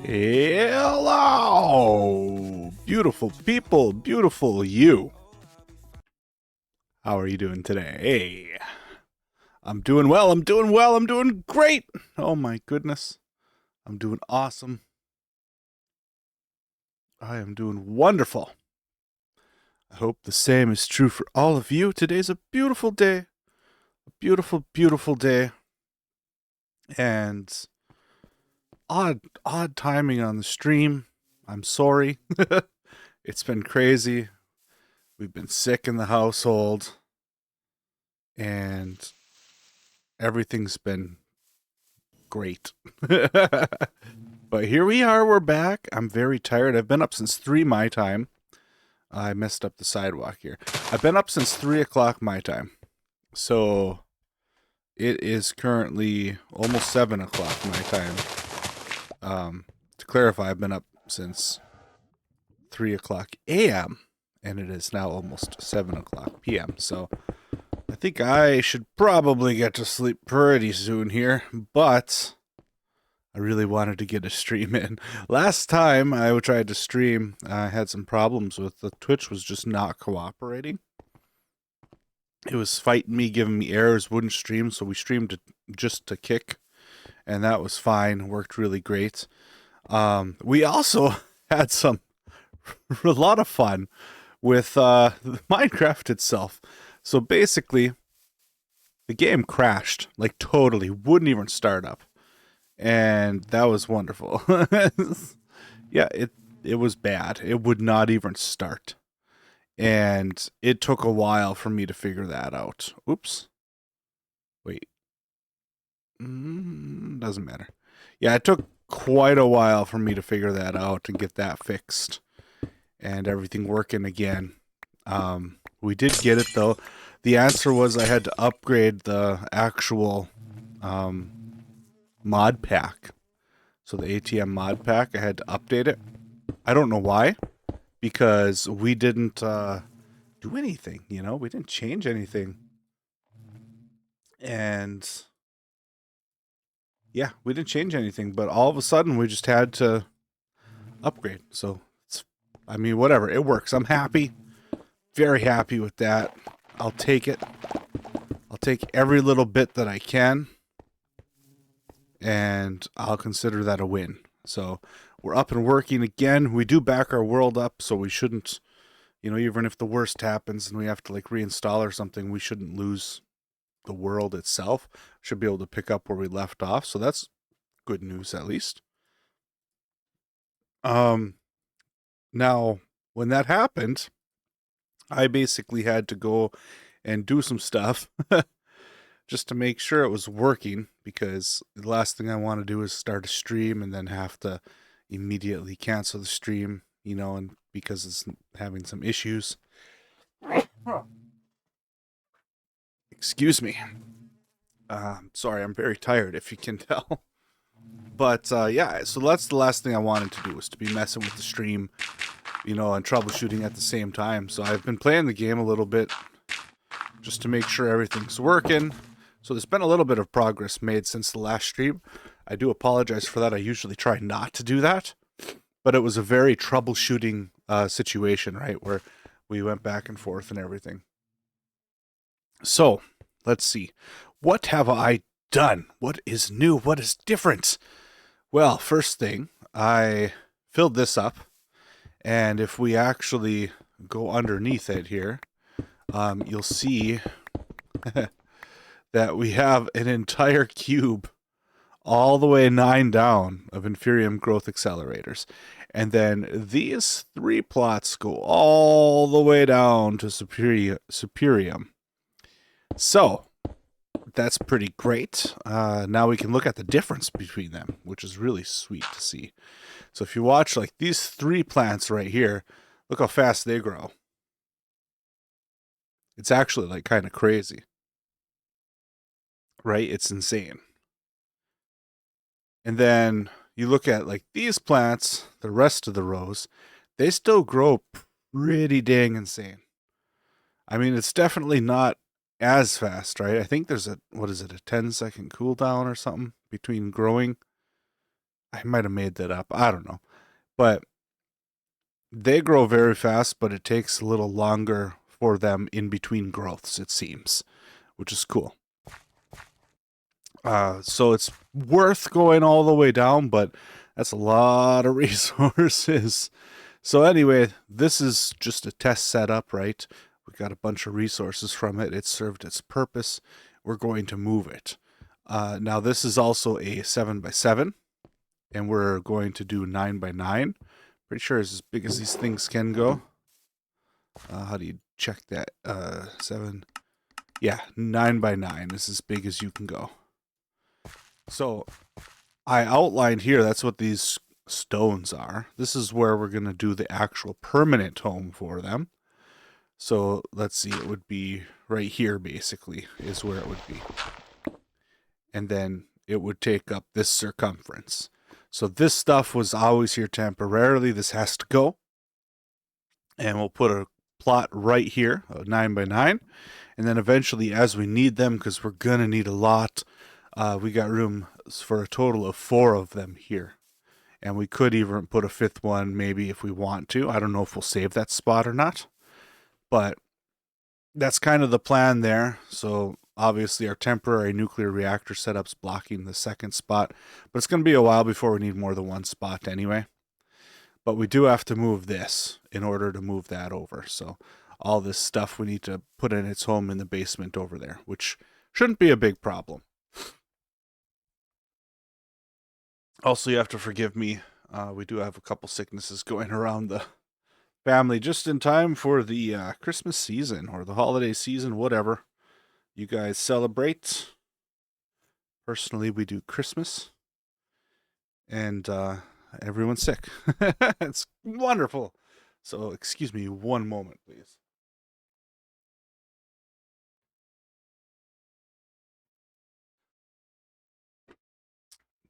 Hello, beautiful people, beautiful you. How are you doing today? I'm doing well, I'm doing well, I'm doing great. Oh my goodness. I'm doing awesome. I am doing wonderful. I hope the same is true for all of you. Today's a beautiful day. A beautiful, beautiful day. And odd timing on the stream. I'm sorry. It's been crazy. We've been sick in the household. And everything's been great. But here we are, we're back. I'm very tired. I've been up since 3 my time. I messed up the sidewalk here. I've been up since 3 o'clock my time. So it is currently almost 7 o'clock my time. To clarify, I've been up since 3 o'clock a.m. and it is now almost 7 o'clock p.m. So I think I should probably get to sleep pretty soon here, but I really wanted to get a stream in. Last time I tried to stream, I had some problems with the Twitch was just not cooperating. It was fighting me, giving me errors, wouldn't stream, so we streamed just to kick, and that was fine. Worked really great. We also had a lot of fun with Minecraft itself. So basically, the game crashed, like totally, wouldn't even start up. And that was wonderful. Yeah, it was bad. It would not even start. And it took a while for me to figure that out. Oops. Wait. Doesn't matter. Yeah, it took quite a while for me to figure that out and get that fixed. And everything working again. We did get it, though. The answer was I had to upgrade the actual mod pack. So the ATM mod pack, I had to update it. I don't know why, because we didn't do anything, we didn't change anything. And yeah, we didn't change anything, but all of a sudden we just had to upgrade. So whatever, it works. I'm happy, very happy with that. I'll take it. I'll take every little bit that I can, and I'll consider that a win. So we're up and working again. We do back our world up, so we shouldn't, even if the worst happens and we have to reinstall or something, we shouldn't lose the world itself. Should be able to pick up where we left off. So that's good news, at least. Now, when that happened, I basically had to go and do some stuff just to make sure it was working, because the last thing I want to do is start a stream and then have to immediately cancel the stream, and because it's having some issues. Excuse me. Sorry, I'm very tired, if you can tell. But yeah, so that's the last thing I wanted to do, was to be messing with the stream, and troubleshooting at the same time. So I've been playing the game a little bit just to make sure everything's working. So there's been a little bit of progress made since the last stream. I do apologize for that. I usually try not to do that, but it was a very troubleshooting situation, right, where we went back and forth and everything. So let's see. What have I done? What is new? What is different? Well, first thing, I filled this up, and if we actually go underneath it here, you'll see that we have an entire cube all the way 9 down of Inferium growth accelerators. And then these 3 plots go all the way down to Superium. So that's pretty great. Now we can look at the difference between them, which is really sweet to see. So if you watch these 3 plants right here, look how fast they grow. It's actually kind of crazy, right? It's insane. And then you look at these plants, the rest of the rows, they still grow pretty dang insane. I mean, it's definitely not as fast, right? I think there's a 10-second cooldown or something between growing. I might have made that up. I don't know. But they grow very fast, but it takes a little longer for them in between growths, it seems, which is cool. So it's worth going all the way down, but that's a lot of resources. So anyway, this is just a test setup, right? We got a bunch of resources from it. It served its purpose. We're going to move it. Now this is also a 7x7, and we're going to do 9x9. Pretty sure it's as big as these things can go. How do you check that? 7. Yeah, 9x9 is as big as you can go. So I outlined here, that's what these stones are. This is where we're going to do the actual permanent home for them. So let's see, it would be right here basically is where it would be. And then it would take up this circumference. So this stuff was always here temporarily. This has to go. And we'll put a plot right here, a 9x9. And then eventually as we need them, because we're going to need a lot, we got room for a total of 4 of them here. And we could even put a 5th one maybe if we want to. I don't know if we'll save that spot or not. But that's kind of the plan there. So obviously our temporary nuclear reactor setup's blocking the 2nd spot. But it's going to be a while before we need more than 1 spot anyway. But we do have to move this in order to move that over. So all this stuff we need to put in its home in the basement over there, which shouldn't be a big problem. Also, you have to forgive me. We do have a couple sicknesses going around the family just in time for the Christmas season or the holiday season, whatever you guys celebrate. Personally, we do Christmas, and everyone's sick. It's wonderful. So excuse me one moment, please.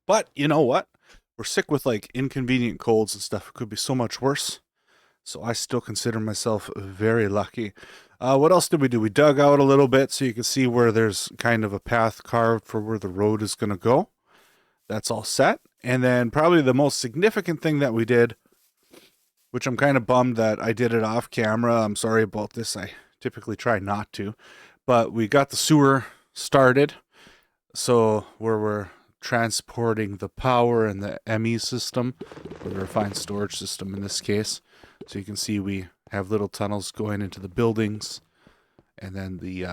But you know what? We're sick with like inconvenient colds and stuff. It could be so much worse. So I still consider myself very lucky. What else did we do? We dug out a little bit so you can see where there's kind of a path carved for where the road is going to go. That's all set. And then probably the most significant thing that we did, which I'm kind of bummed that I did it off camera. I'm sorry about this. I typically try not to. But we got the sewer started. So where we're transporting the power and the ME system, or the refined storage system in this case. So you can see we have little tunnels going into the buildings, and then the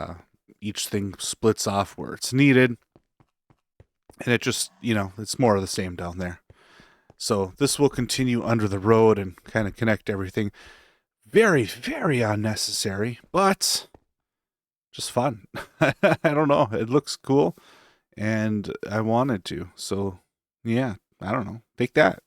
each thing splits off where it's needed. And it just, it's more of the same down there. So this will continue under the road and kind of connect everything. Very, very unnecessary, but just fun. I don't know. It looks cool, and I wanted to. So, yeah, I don't know. Take that.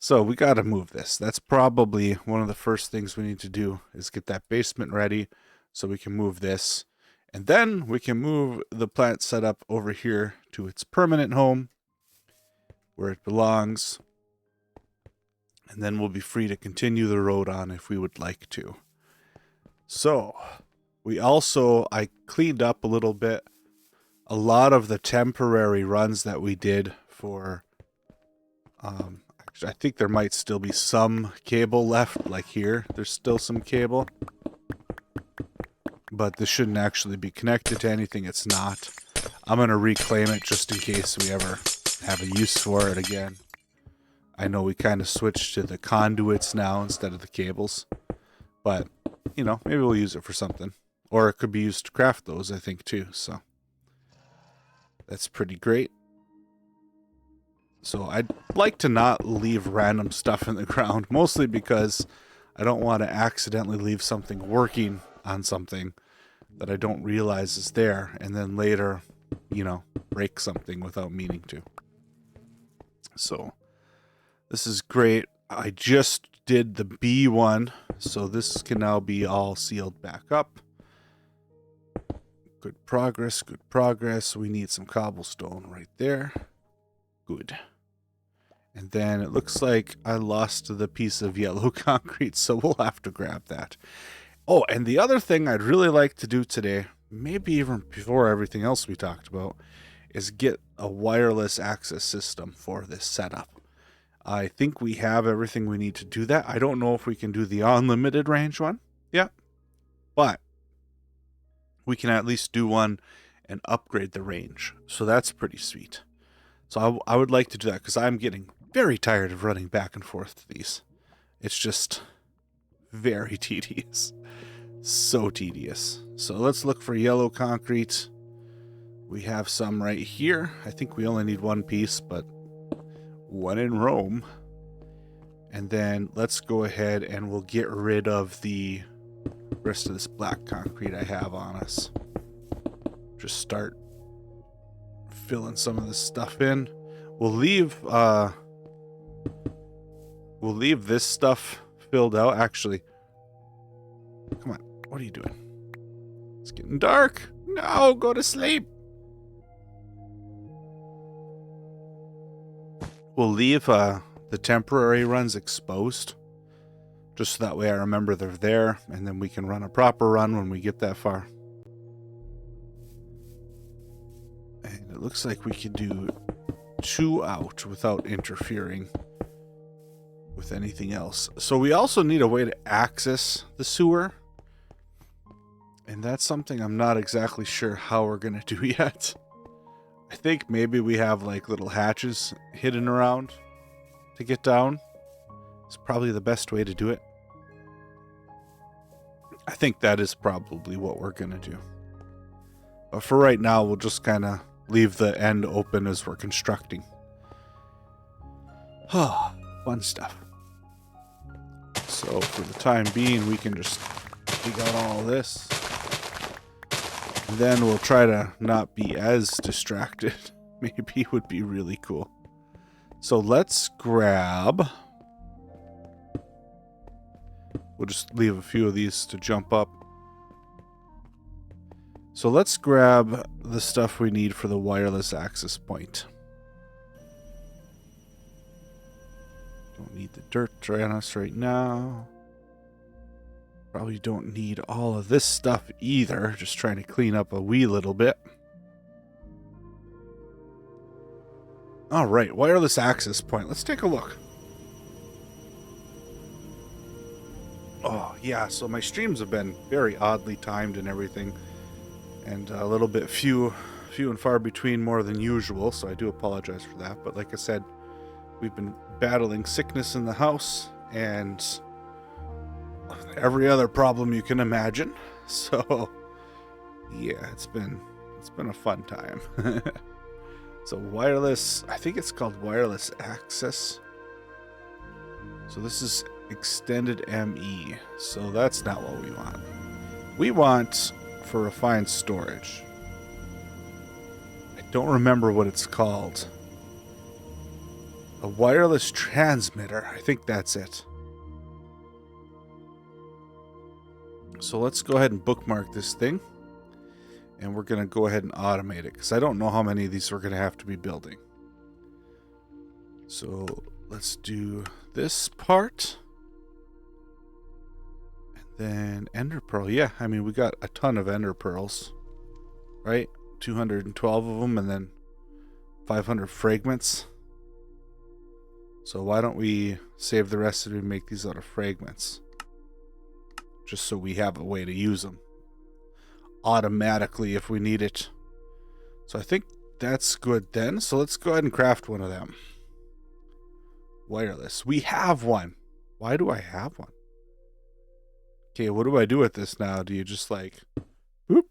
So we got to move this. That's probably one of the first things we need to do is get that basement ready so we can move this. And then we can move the plant setup over here to its permanent home where it belongs. And then we'll be free to continue the road on if we would like to. So I cleaned up a little bit. A lot of the temporary runs that we did for, I think there might still be some cable left, like here. There's still some cable. But this shouldn't actually be connected to anything. It's not. I'm going to reclaim it just in case we ever have a use for it again. I know we kind of switched to the conduits now instead of the cables. But, maybe we'll use it for something. Or it could be used to craft those, I think, too. So that's pretty great. So I'd like to not leave random stuff in the ground, mostly because I don't want to accidentally leave something working on something that I don't realize is there, and then later, break something without meaning to. So this is great. I just did the B one, so this can now be all sealed back up. Good progress, good progress. We need some cobblestone right there. Good. And then it looks like I lost the piece of yellow concrete, so we'll have to grab that. Oh, and the other thing I'd really like to do today, maybe even before everything else we talked about, is get a wireless access system for this setup. I think we have everything we need to do that. I don't know if we can do the unlimited range one yet, but we can at least do one and upgrade the range. So that's pretty sweet. So I would like to do that because I'm getting very tired of running back and forth to these. It's just very tedious. So tedious. So let's look for yellow concrete. We have some right here. I think we only need one piece, but one in Rome. And then let's go ahead and we'll get rid of the rest of this black concrete I have on us. Just start filling some of this stuff in. We'll leave this stuff filled out. Actually, come on. What are you doing? It's getting dark. No, go to sleep. We'll leave the temporary runs exposed, just so that way I remember they're there, and then we can run a proper run when we get that far. And it looks like we can do 2 out without interfering with anything else. So we also need a way to access the sewer, and that's something I'm not exactly sure how we're going to do yet. I think maybe we have like little hatches hidden around to get down. It's probably the best way to do it. I think that is probably what we're going to do. But for right now, we'll just kind of leave the end open as we're constructing. Fun stuff. So for the time being, we can just dig out all this. And then we'll try to not be as distracted. Maybe would be really cool. So let's grab... We'll just leave a few of these to jump up. So let's grab the stuff we need for the wireless access point. Don't need the dirt on us right now. Probably don't need all of this stuff either. Just trying to clean up a wee little bit. Alright, wireless access point. Let's take a look. Oh, yeah, so my streams have been very oddly timed and everything. And a little bit few and far between more than usual, so I do apologize for that. But like I said, we've been battling sickness in the house and every other problem you can imagine. So yeah, it's been a fun time. So wireless, I think it's called wireless access. So this is extended ME. So that's not what we want. We want for refined storage. I don't remember what it's called. A wireless transmitter. I think that's it. So let's go ahead and bookmark this thing. And we're going to go ahead and automate it, because I don't know how many of these we're going to have to be building. So let's do this part. And then ender pearl. Yeah, I mean, we got a ton of ender pearls. Right? 212 of them, and then 500 fragments. So why don't we save the rest of it and make these out of fragments? Just so we have a way to use them automatically if we need it. So I think that's good then. So let's go ahead and craft one of them. Wireless. We have one. Why do I have one? Okay, what do I do with this now? Do you just like... Boop.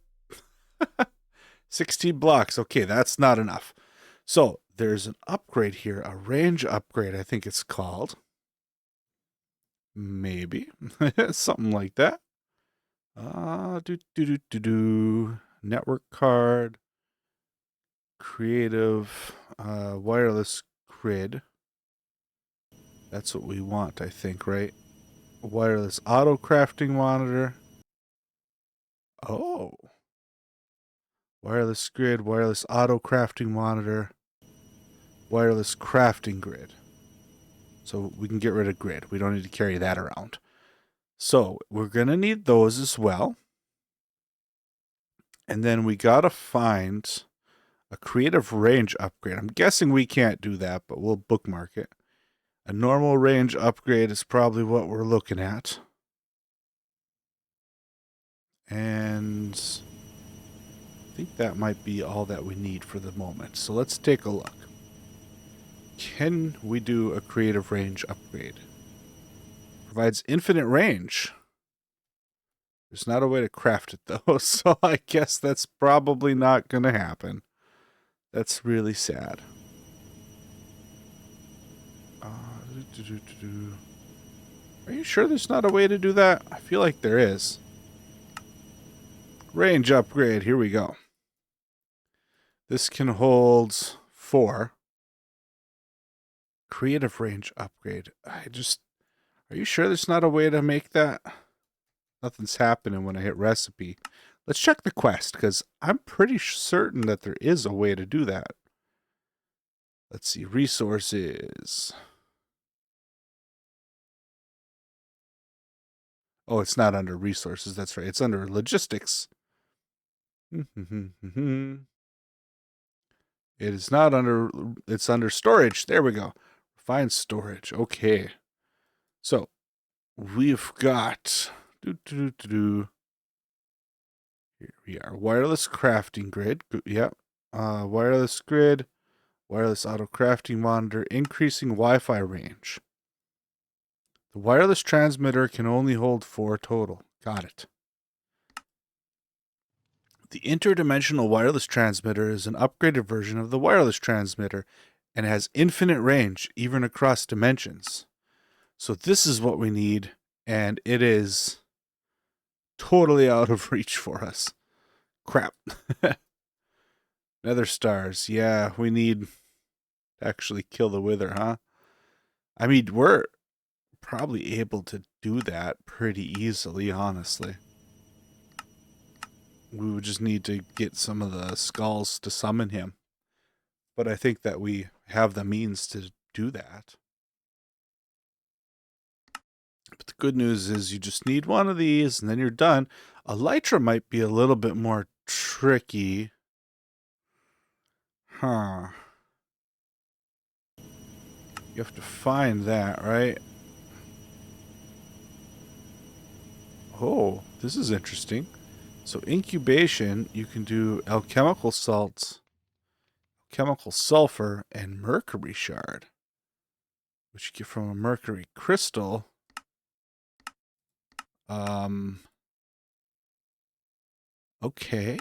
16 blocks. Okay, that's not enough. So there's an upgrade here. A range upgrade, I think it's called. Maybe. Something like that. Network card. Creative. Wireless grid. That's what we want, I think, right? Wireless auto crafting monitor. Oh. Wireless grid, wireless auto crafting monitor. Wireless crafting grid. So we can get rid of grid. We don't need to carry that around. So we're going to need those as well. And then we got to find A creative range upgrade. I'm guessing we can't do that, but we'll bookmark it. A normal range upgrade is probably what we're looking at. And I think that might be all that we need for the moment. So let's take a look. Can we do a creative range upgrade? Provides infinite range. There's not a way to craft it though, so I guess that's probably not going to happen. That's really sad. Are you sure there's not a way to do that? I feel like there is. Range upgrade. Here we go. This can hold 4. Creative range upgrade. Are you sure there's not a way to make that? Nothing's happening when I hit recipe. Let's check the quest, because I'm pretty certain that there is a way to do that. Let's see. Resources. Oh, it's not under resources. That's right. It's under logistics. It is not under... It's under storage. There we go. Find storage. Okay. So, we've got... Here we are. Wireless crafting grid. Yep. Wireless grid. Wireless auto crafting monitor. Increasing Wi-Fi range. The wireless transmitter can only hold 4 total. Got it. The interdimensional wireless transmitter is an upgraded version of the wireless transmitter and has infinite range, even across dimensions. So this is what we need, and it is totally out of reach for us. Crap. Nether stars. Yeah, we need to actually kill the wither, huh? I mean, we're probably able to do that pretty easily, honestly. We would just need to get some of the skulls to summon him. But I think that we have the means to do that. But the good news is you just need one of these and then you're done. Elytra might be a little bit more tricky. Huh. You have to find that, right? Oh, this is interesting. So incubation, you can do alchemical salts, chemical sulfur, and mercury shard, which you get from a mercury crystal. Okay.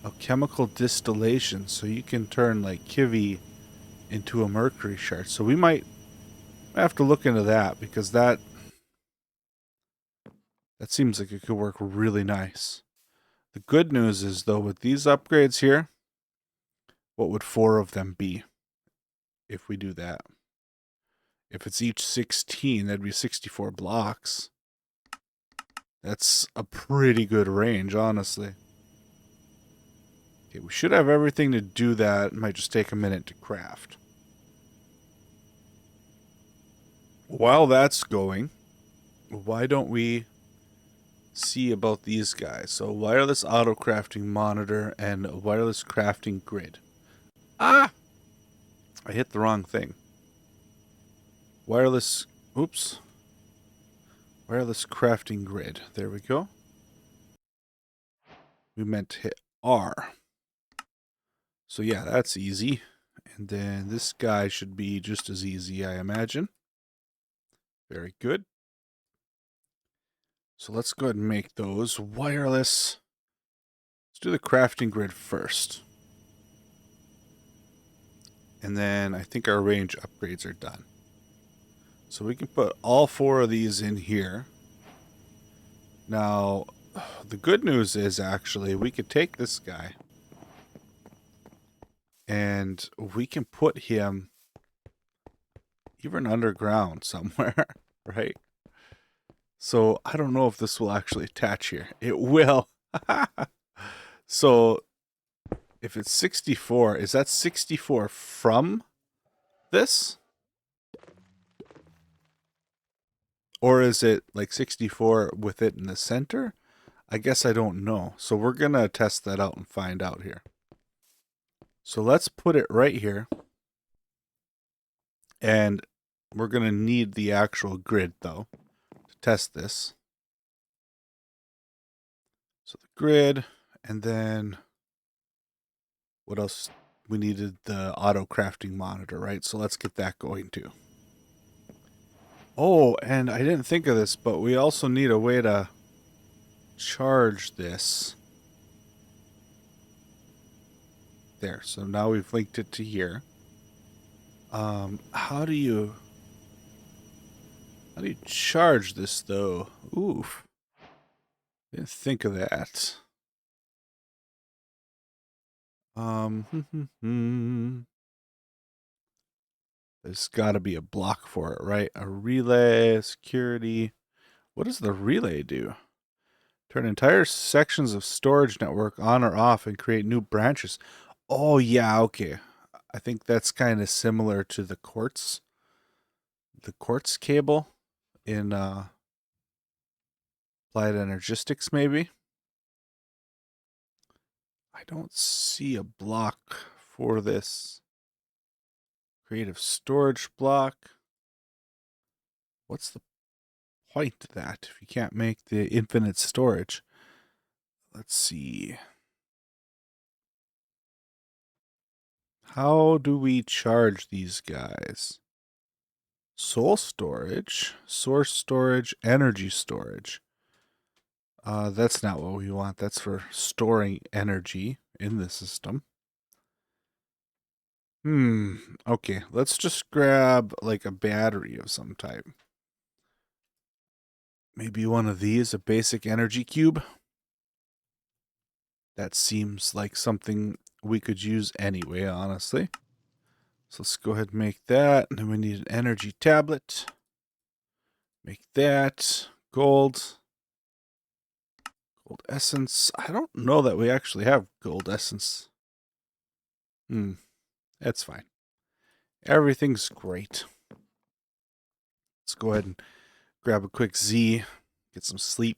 Alchemical distillation, so you can turn like Kiwi into a mercury shard. So we might have to look into that, because that seems like it could work really nice. The good news is, though, with these upgrades here, what would 4 of them be if we do that? If it's each 16, that'd be 64 blocks. That's a pretty good range, honestly. Okay, we should have everything to do that. It might just take a minute to craft. While that's going, why don't we see about these guys? So wireless auto crafting monitor and a wireless crafting grid. Ah! I hit the wrong thing. Wireless, oops. Wireless crafting grid. There we go. We meant to hit R. So yeah, that's easy. And then this guy should be just as easy, I imagine. Very good. So let's go ahead and make those wireless. Let's do the crafting grid first. And then I think our range upgrades are done. So we can put all 4 of these in here. Now, the good news is actually we could take this guy and we can put him even underground somewhere, right? So I don't know if this will actually attach here. It will. So if it's 64, is that 64 from this? Or is it like 64 with it in the center? I guess I don't know. So we're going to test that out and find out here. So let's put it right here. And we're going to need the actual grid, though, to test this. So the grid, and then what else? We needed the auto crafting monitor, right? So let's get that going too. Oh, and I didn't think of this, but we also need a way to charge this. There, so now we've linked it to here. How do you charge this though? Oof. Didn't think of that. There's got to be a block for it, right? A relay, security. What does the relay do? Turn entire sections of storage network on or off and create new branches. Oh, yeah, okay. I think that's kind of similar to the quartz cable in Applied Energistics, maybe. I don't see a block for this. Creative storage block. What's the point of that if you can't make the infinite storage? Let's see. How do we charge these guys? Soul storage, source storage, energy storage. That's not what we want. That's for storing energy in the system. Okay, let's just grab like a battery of some type. Maybe one of these, a basic energy cube. That seems like something we could use anyway, honestly. So let's go ahead and make that. And then we need an energy tablet. Make that. Gold. Gold essence. I don't know that we actually have gold essence. That's fine. Everything's great. Let's go ahead and grab a quick Z. Get some sleep.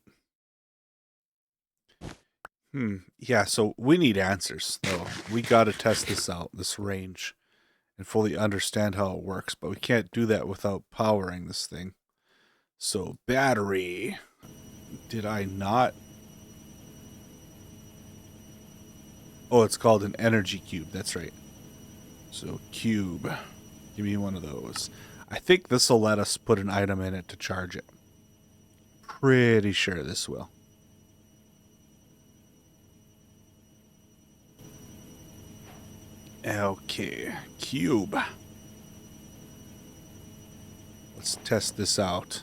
Yeah, so we need answers, though. We got to test this out, this range, and fully understand how it works, but we can't do that without powering this thing. So, battery. Did I not? Oh, it's called an energy cube. That's right. So, cube. Give me one of those. I think this will let us put an item in it to charge it. Pretty sure this will. Okay, cube. Let's test this out.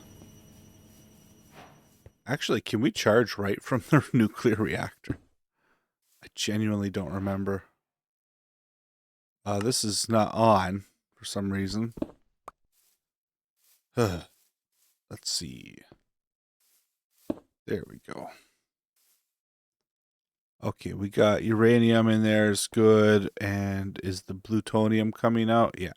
Actually, can we charge right from the nuclear reactor? I genuinely don't remember. This is not on for some reason. Let's see. There we go. Okay, we got uranium in there is good. And is the plutonium coming out? Yeah.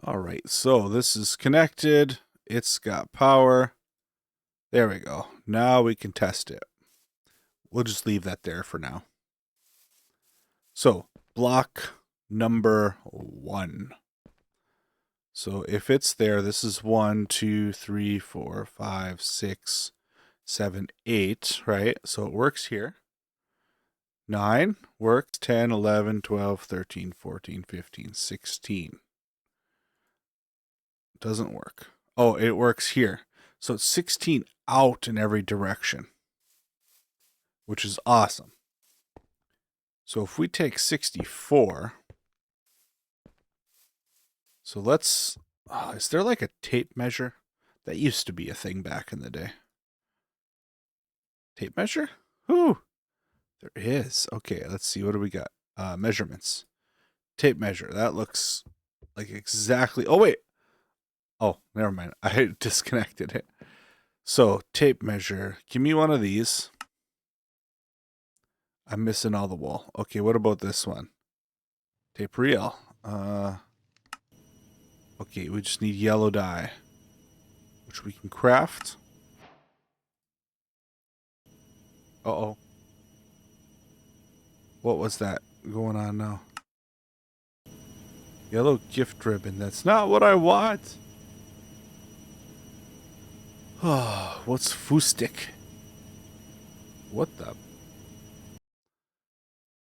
All right, so this is connected. It's got power. There we go. Now we can test it. We'll just leave that there for now. So, block number 1. So if it's there, this is 1, 2, 3, 4, 5, 6, 7, 8, right? So it works here. 9 works, 10, 11, 12, 13, 14, 15, 16. Doesn't work. Oh, it works here. So it's 16 out in every direction, which is awesome. So if we take 64, so let's, is there like a tape measure? That used to be a thing back in the day. Tape measure? Whew. There is. Okay, let's see. What do we got? Measurements. Tape measure. That looks like exactly. Oh, wait. Oh, never mind. I disconnected it. So, tape measure. Give me one of these. I'm missing all the wall. Okay, what about this one? Tape reel. Okay, we just need yellow dye, which we can craft. Uh-oh. What was that going on now? Yellow gift ribbon. That's not what I want. Oh, what's Fustic? What the?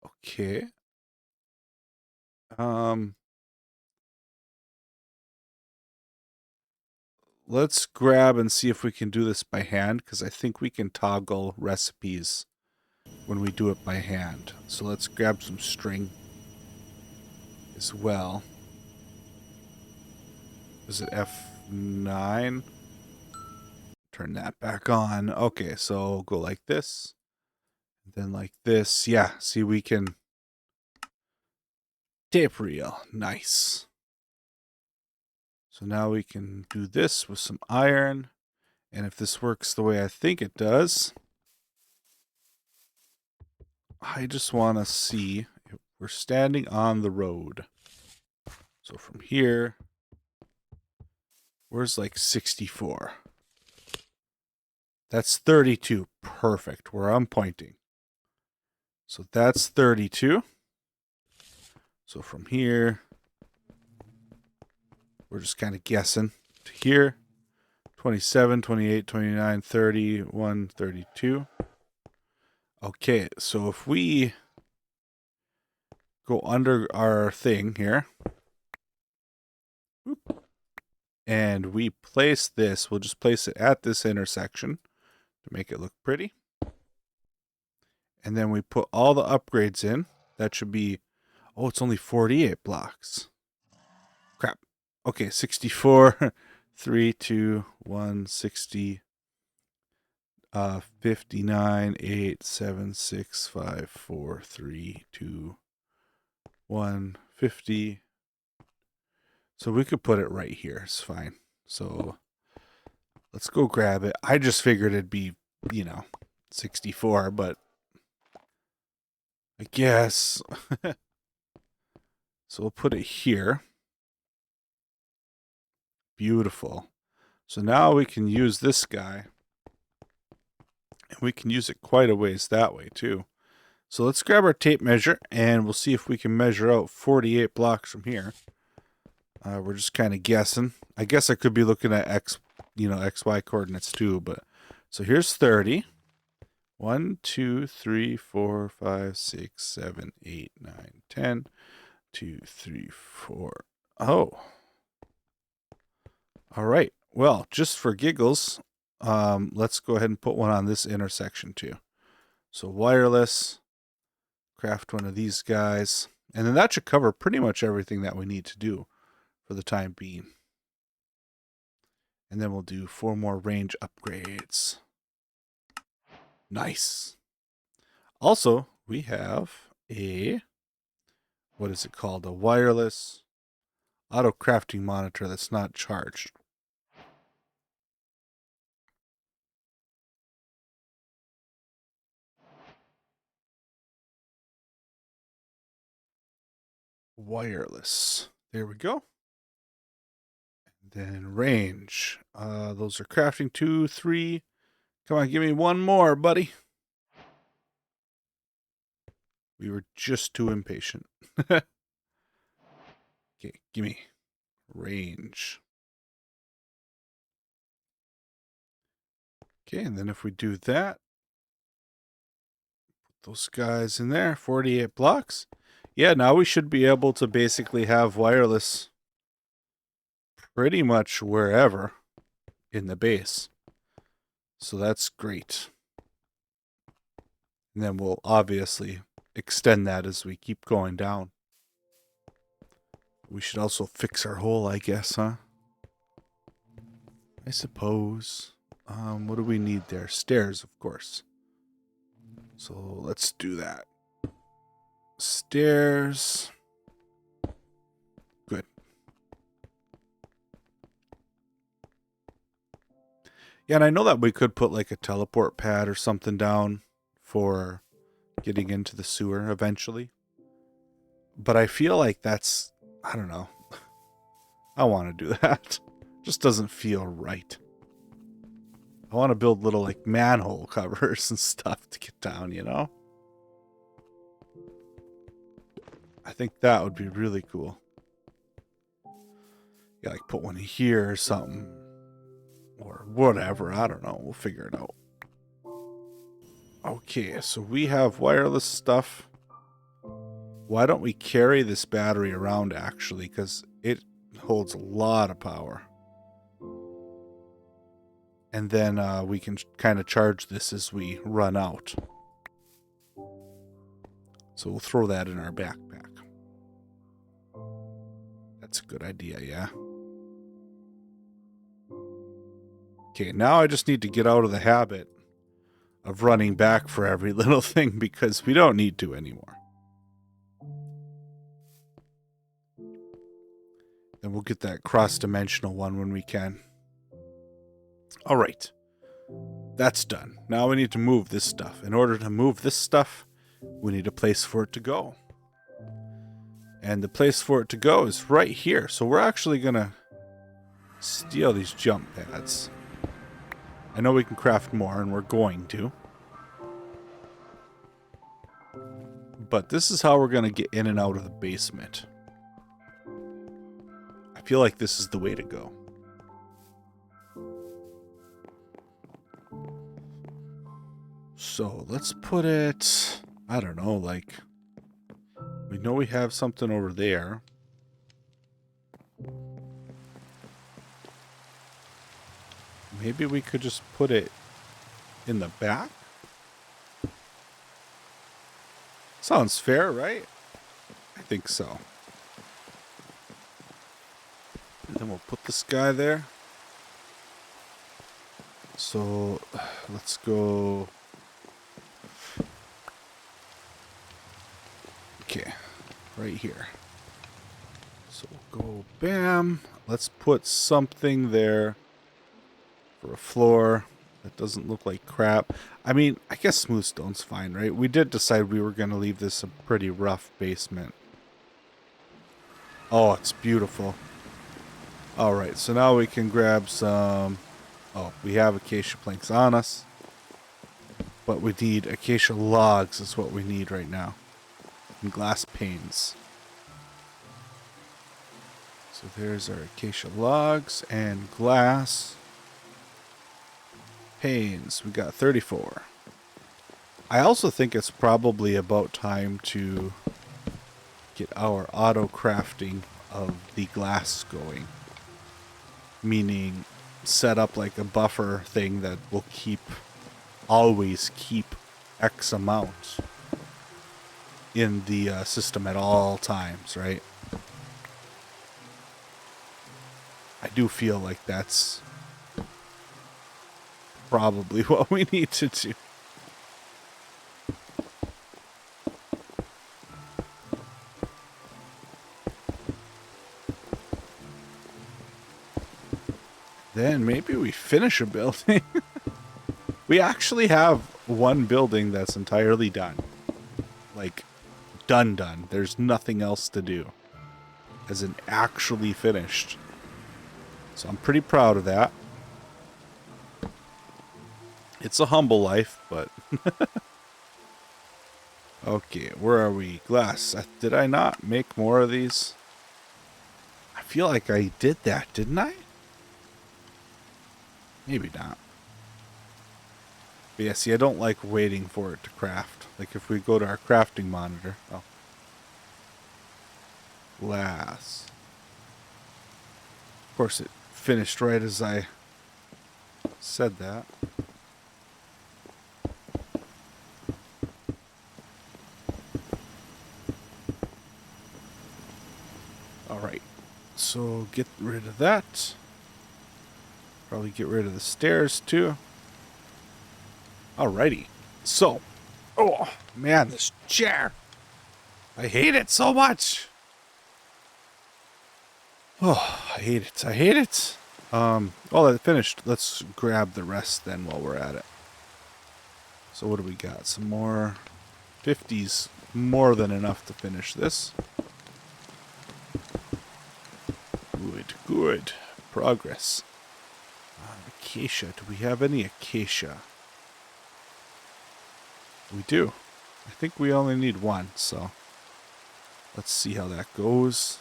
Okay. Um, let's grab and see if we can do this by hand, because I think we can toggle recipes when we do it by hand. So let's grab some string as well. Is it F9? Turn that back on. Okay, so go like this. Then like this. Yeah, see, we can tape reel. Nice. So now we can do this with some iron. And if this works the way I think it does, I just want to see if we're standing on the road. So from here, where's like 64? That's 32. Perfect. Where I'm pointing. So that's 32. So from here, we're just kind of guessing to here. 27, 28, 29, 30, 1, 32. Okay, so if we go under our thing here, and we place this, we'll just place it at this intersection to make it look pretty. And then we put all the upgrades in. That should be, oh, it's only 48 blocks. Crap. Okay, 64, 3, 2, 1, 60, 59, 8, 7, 6, 5, 4, 3, 2, 1, 50. So we could put it right here. It's fine. So let's go grab it. I just figured it'd be, 64, but I guess. So we'll put it here. Beautiful. So now we can use this guy. And we can use it quite a ways that way too. So let's grab our tape measure and we'll see if we can measure out 48 blocks from here. We're just kind of guessing. I guess I could be looking at XY coordinates too, but so here's 30. 1, 2, 3, 4, 5, 6, 7, 8, 9, 10. 2, 3, 4. Oh. All right. Well, just for giggles, let's go ahead and put one on this intersection too. So wireless, craft one of these guys, and then that should cover pretty much everything that we need to do for the time being. And then we'll do 4 more range upgrades. Nice. Also, we have a, what is it called? A wireless auto crafting monitor that's not charged. Wireless. There we go. Then range. Those are crafting 2, 3. Come on, give me one more, buddy. We were just too impatient. Okay, give me range. Okay, and then if we do that, put those guys in there, 48 blocks. Yeah, now we should be able to basically have wireless pretty much wherever in the base. So that's great. And then we'll obviously extend that as we keep going down. We should also fix our hole, I guess, huh? I suppose. What do we need there? Stairs, of course. So let's do that. Stairs. Good. Yeah, and I know that we could put like a teleport pad or something down for getting into the sewer eventually. But I feel like that's, I don't know. I want to do that. Just doesn't feel right. I want to build little, like, manhole covers and stuff to get down, you know? I think that would be really cool. Yeah, like, put one here or something. Or whatever, I don't know. We'll figure it out. Okay, so we have wireless stuff. Why don't we carry this battery around, actually? Because it holds a lot of power. And then we can kind of charge this as we run out. So we'll throw that in our backpack. That's a good idea, yeah. Okay, now I just need to get out of the habit of running back for every little thing because we don't need to anymore. And we'll get that cross-dimensional one when we can. All right. That's done. Now we need to move this stuff. In order to move this stuff, we need a place for it to go. And the place for it to go is right here. So we're actually going to steal these jump pads. I know we can craft more, and we're going to. But this is how we're going to get in and out of the basement. I feel like this is the way to go. So let's put it, I don't know, like, we know we have something over there. Maybe we could just put it in the back? Sounds fair, right? I think so. And then we'll put this guy there. So let's go. Okay, right here. So we'll go bam. Let's put something there for a floor that doesn't look like crap. I mean, I guess smooth stone's fine, right? We did decide we were going to leave this a pretty rough basement. Oh, it's beautiful. All right, so now we can grab some... Oh, we have acacia planks on us. But we need acacia logs is what we need right now. And glass panes. So there's our acacia logs and glass panes. We got 34. I also think it's probably about time to get our auto crafting of the glass going. Meaning set up like a buffer thing that will always keep X amount in the system at all times, right? I do feel like that's probably what we need to do. Then maybe we finish a building. We actually have one building that's entirely done. Like, done. There's nothing else to do. As in actually finished. So I'm pretty proud of that. It's a humble life, but... Okay, where are we? Glass. Did I not make more of these? I feel like I did that, didn't I? Maybe not. But yeah, see, I don't like waiting for it to craft. Like if we go to our crafting monitor. Oh. Glass. Of course, it finished right as I said that. Alright. So get rid of that. Probably get rid of the stairs too. Alrighty. So, oh man, this chair. I hate it so much. Oh, I hate it. I hate it. Oh, that finished. Let's grab the rest then while we're at it. So what do we got? Some more 50s. More than enough to finish this. Good. Progress. acacia. Do we have any acacia? We do. I think we only need one, so let's see how that goes.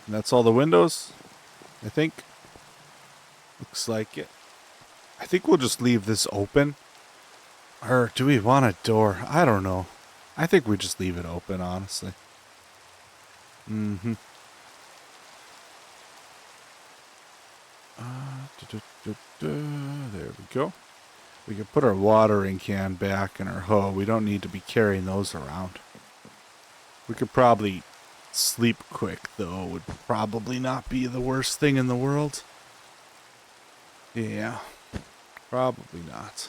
And that's all the windows, I think. Looks like it. I think we'll just leave this open. Or do we want a door? I don't know. I think we just leave it open, honestly. Mm-hmm. There we go. We can put our watering can back in our hoe. We don't need to be carrying those around. We could probably sleep quick, though. Would probably not be the worst thing in the world. Yeah, probably not.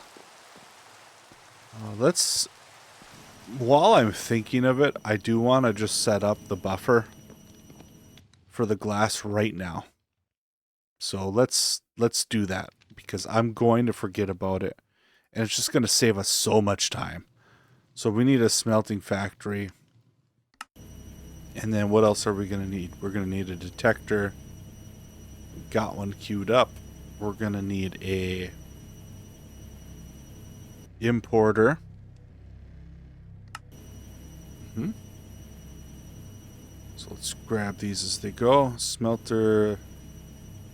While I'm thinking of it, I do want to just set up the buffer for the glass right now. So let's do that, because I'm going to forget about it, and it's just going to save us so much time. So we need a smelting factory, and then what else are we going to need? We're going to need a detector. Got one queued up. We're going to need a importer. So let's grab these as they go. Smelter.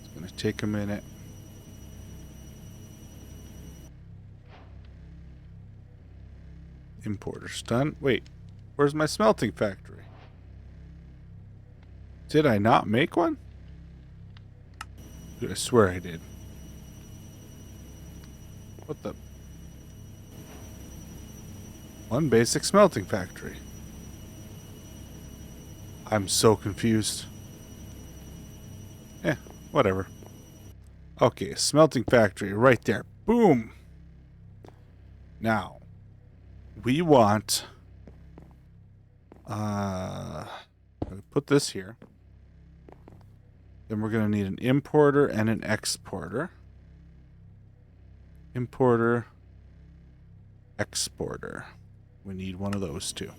It's going to take a minute. Importer's done. Wait, where's my smelting factory? Did I not make one? Dude, I swear I did. What the? One basic smelting factory. I'm so confused. Whatever. Okay, smelting factory right there. Boom! Now, we want... put this here. Then we're going to need an importer and an exporter. Importer, exporter. We need one of those two.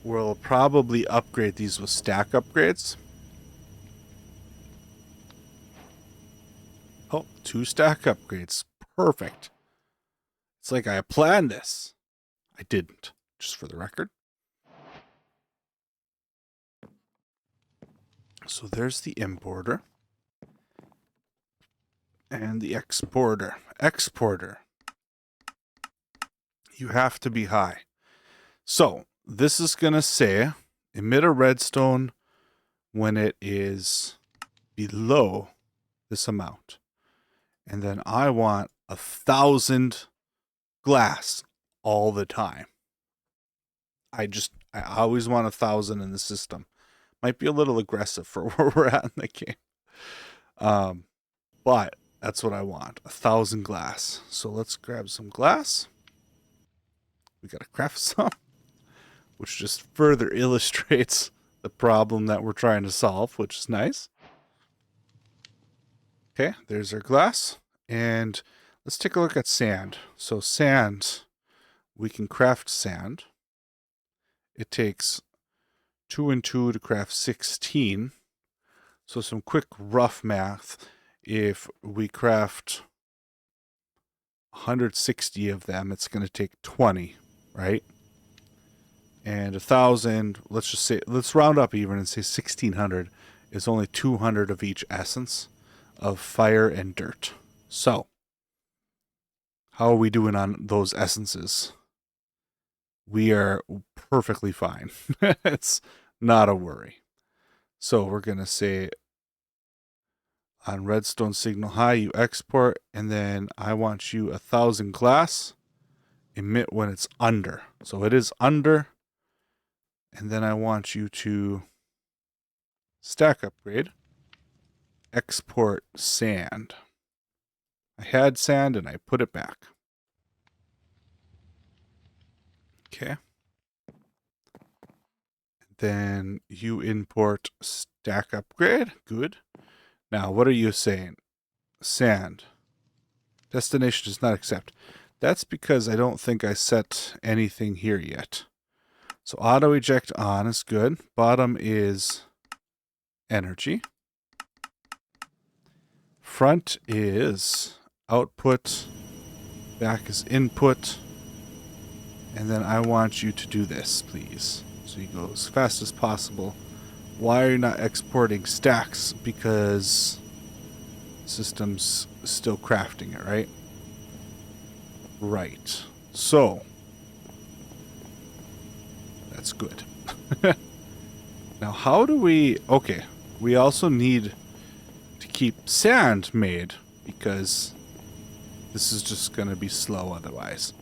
We'll probably upgrade these with stack upgrades. Oh, 2 stack upgrades. Perfect. It's like I planned this. I didn't, just for the record. So there's the importer. And the exporter. Exporter. You have to be high. So, this is going to say, emit a redstone when it is below this amount. And then I want 1,000 glass all the time. I always want 1,000 in the system. Might be a little aggressive for where we're at in the game. But that's what I want. 1,000 glass. So let's grab some glass. We gotta craft some, which just further illustrates the problem that we're trying to solve, which is nice. Okay, there's our glass. And let's take a look at sand. So sand, we can craft sand. It takes 2 and 2 to craft 16. So some quick rough math. If we craft 160 of them, it's going to take 20, right? And 1,000, let's just say, let's round up even and say 1,600 is only 200 of each essence of fire and dirt. So, how are we doing on those essences? We are perfectly fine. It's not a worry. So we're going to say on redstone signal high, you export, and then I want you 1,000 glass. Emit when it's under. So it is under. And then I want you to stack upgrade. Export sand. I had sand and I put it back. Okay. Then you import stack upgrade. Good. Now, what are you saying? Sand. Destination does not accept. That's because I don't think I set anything here yet. So auto eject on is good. Bottom is energy. Front is output. Back is input. And then I want you to do this, please. So you go as fast as possible. Why are you not exporting stacks? Because system's still crafting it, right? Right. So that's good. Now how do we... Okay. We also need to keep sand made because this is just going to be slow otherwise.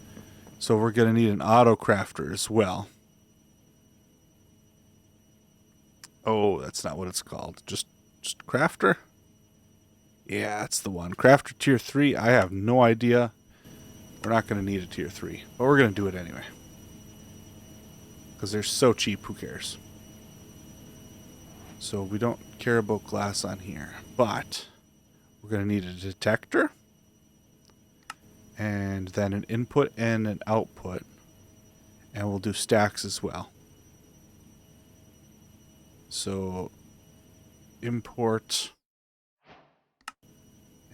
So we're going to need an auto crafter as well. Oh, that's not what it's called. Just crafter? Yeah, that's the one. Crafter tier 3, I have no idea. We're not going to need a tier 3, but we're going to do it anyway. Because they're so cheap, who cares? So we don't care about glass on here, but we're going to need a detector. And then an input and an output. And we'll do stacks as well. So import.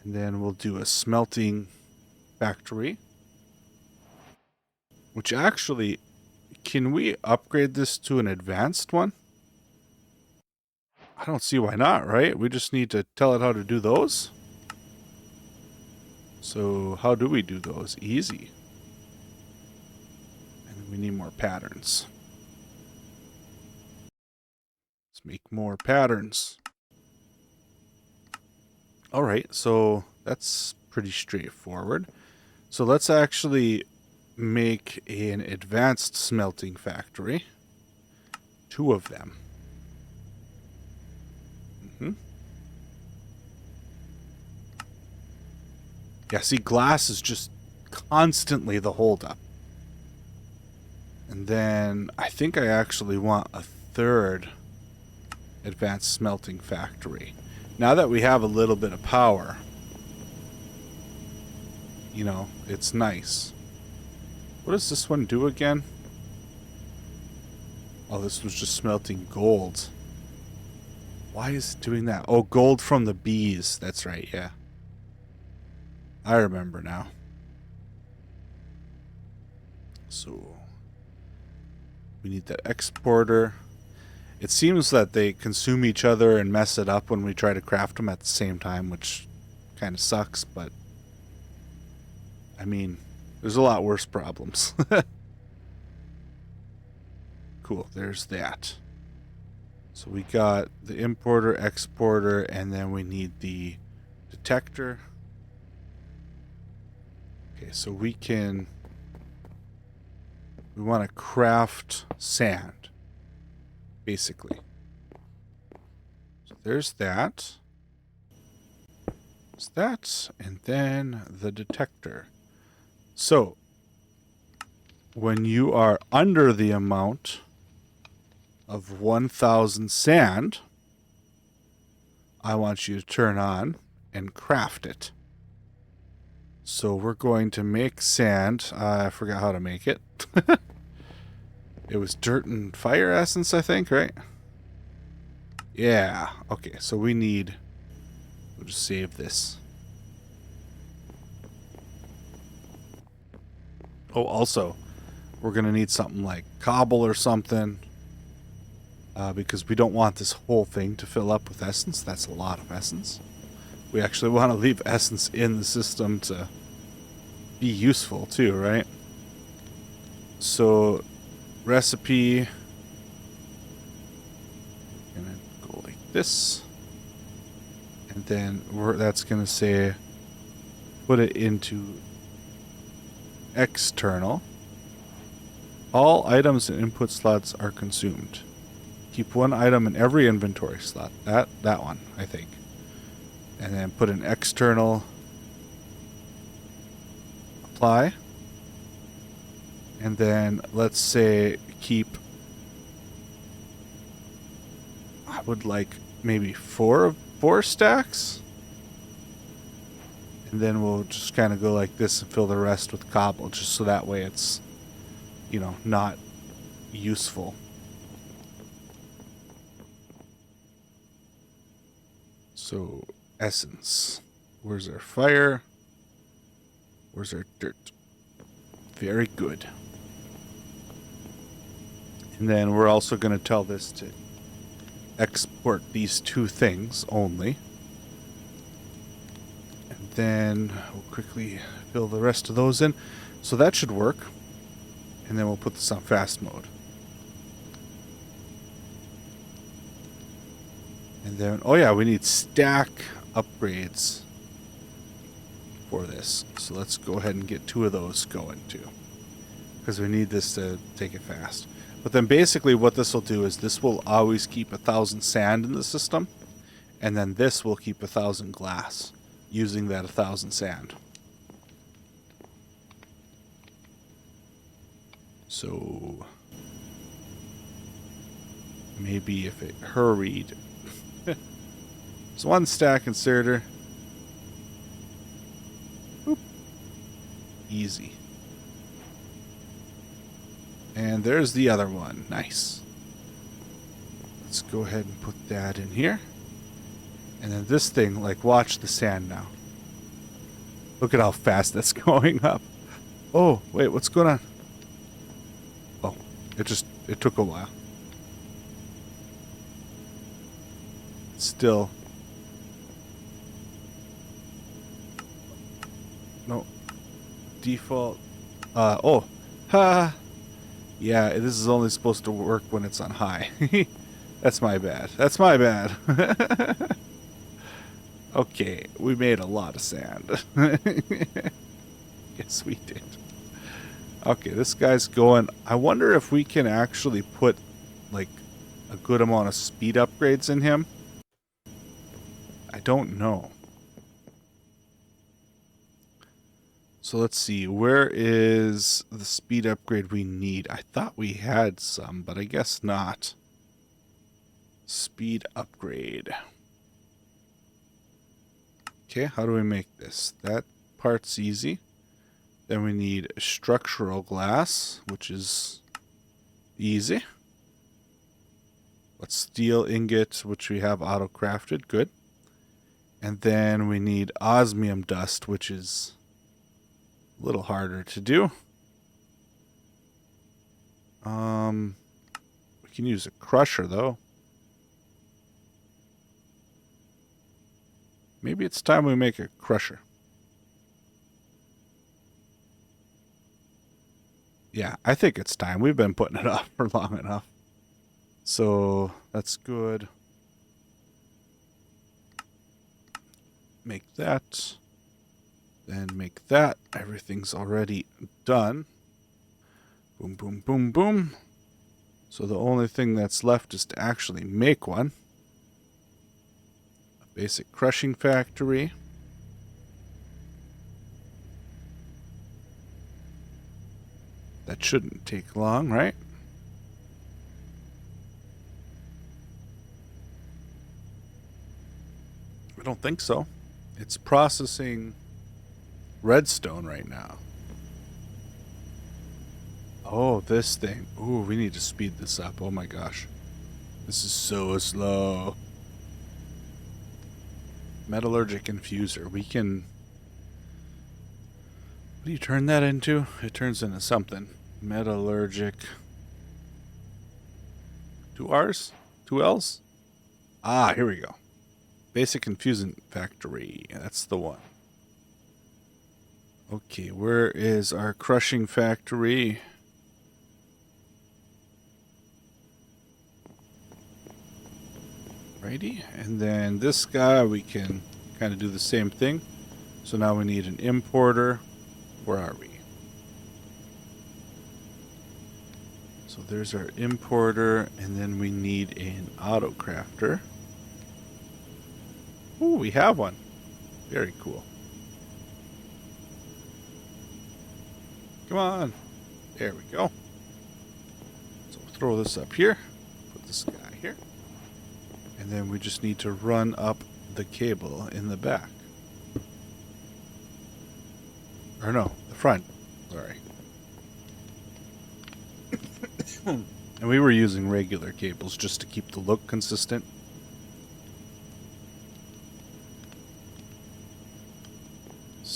And then we'll do a smelting factory. Which actually, can we upgrade this to an advanced one? I don't see why not, right? We just need to tell it how to do those. So how do we do those? Easy. And then we need more patterns. Let's make more patterns. Alright, so that's pretty straightforward. So let's actually make an advanced smelting factory. 2 of them. Yeah, see, glass is just constantly the holdup. And then I think I actually want a 3rd advanced smelting factory. Now that we have a little bit of power, you know, it's nice. What does this one do again? Oh, this was just smelting gold. Why is it doing that? Oh, gold from the bees. That's right, yeah. I remember now. So we need that exporter. It seems that they consume each other and mess it up when we try to craft them at the same time, which kind of sucks, but I mean, there's a lot worse problems. Cool, there's that. So we got the importer, exporter, and then we need the detector. Okay, so we want to craft sand, basically. So there's that. There's that, and then the detector. So, when you are under the amount of 1,000 sand, I want you to turn on and craft it. So we're going to make sand. I forgot how to make it. It was dirt and fire essence, I think, right? Yeah. Okay, so we need... We'll just save this. Oh, also, we're going to need something like cobble or something. Because we don't want this whole thing to fill up with essence. That's a lot of essence. We actually want to leave essence in the system to be useful too, right? So, recipe. Gonna go like this. And then that's going to say put it into external. All items and input slots are consumed. Keep 1 item in every inventory slot. That one, I think. And then put an external apply. And then let's say keep, I would like maybe 4 stacks. And then we'll just kind of go like this and fill the rest with cobble, just so that way it's, you know, not useful. So, essence. Where's our fire? Where's our dirt? Very good. And then we're also going to tell this to export these two things only. And then we'll quickly fill the rest of those in. So that should work. And then we'll put this on fast mode. And then, oh yeah, we need stack upgrades for this. So let's go ahead and get 2 of those going too. Because we need this to take it fast. But then basically what this will do is this will always keep 1,000 sand in the system. And then this will keep 1,000 glass using that 1,000 sand. So maybe if it hurried. It's 1 stack inserter. Boop. Easy. And there's the other one. Nice. Let's go ahead and put that in here. And then this thing, like, watch the sand now. Look at how fast that's going up. Oh, wait, what's going on? Oh, it took a while. Still. No. Default. Oh. Ha. Yeah, this is only supposed to work when it's on high. That's my bad. That's my bad. Okay, we made a lot of sand. Yes, we did. Okay, this guy's going. I wonder if we can actually put, like, a good amount of speed upgrades in him. I don't know. So let's see, where is the speed upgrade we need? I thought we had some, but I guess not. Speed upgrade. Okay, how do we make this? That part's easy. Then we need structural glass, which is easy. Let's steel ingot, which we have auto-crafted. Good. And then we need osmium dust, which is a little harder to do. We can use a crusher, though. Maybe it's time we make a crusher. Yeah, I think it's time. We've been putting it off for long enough. So, that's good. Make that. Then make that. Everything's already done. Boom, boom, boom, boom. So the only thing that's left is to actually make one. A basic crushing factory. That shouldn't take long, right? I don't think so. It's processing redstone right now. Oh, this thing. Ooh, we need to speed this up. Oh my gosh. This is so slow. Metallurgic infuser. We can... What do you turn that into? It turns into something. Metallurgic. 2 R's? 2 L's? Ah, here we go. Basic infusant factory. That's the one. Okay, where is our crushing factory? Righty. And then this guy, we can kind of do the same thing. So now we need an importer. Where are we? So there's our importer, and then we need an auto crafter. Ooh, we have one. Very cool. Come on. There we go. So we'll throw this up here. Put this guy here. And then we just need to run up the cable in the back. Or no, the front. Sorry. And we were using regular cables just to keep the look consistent.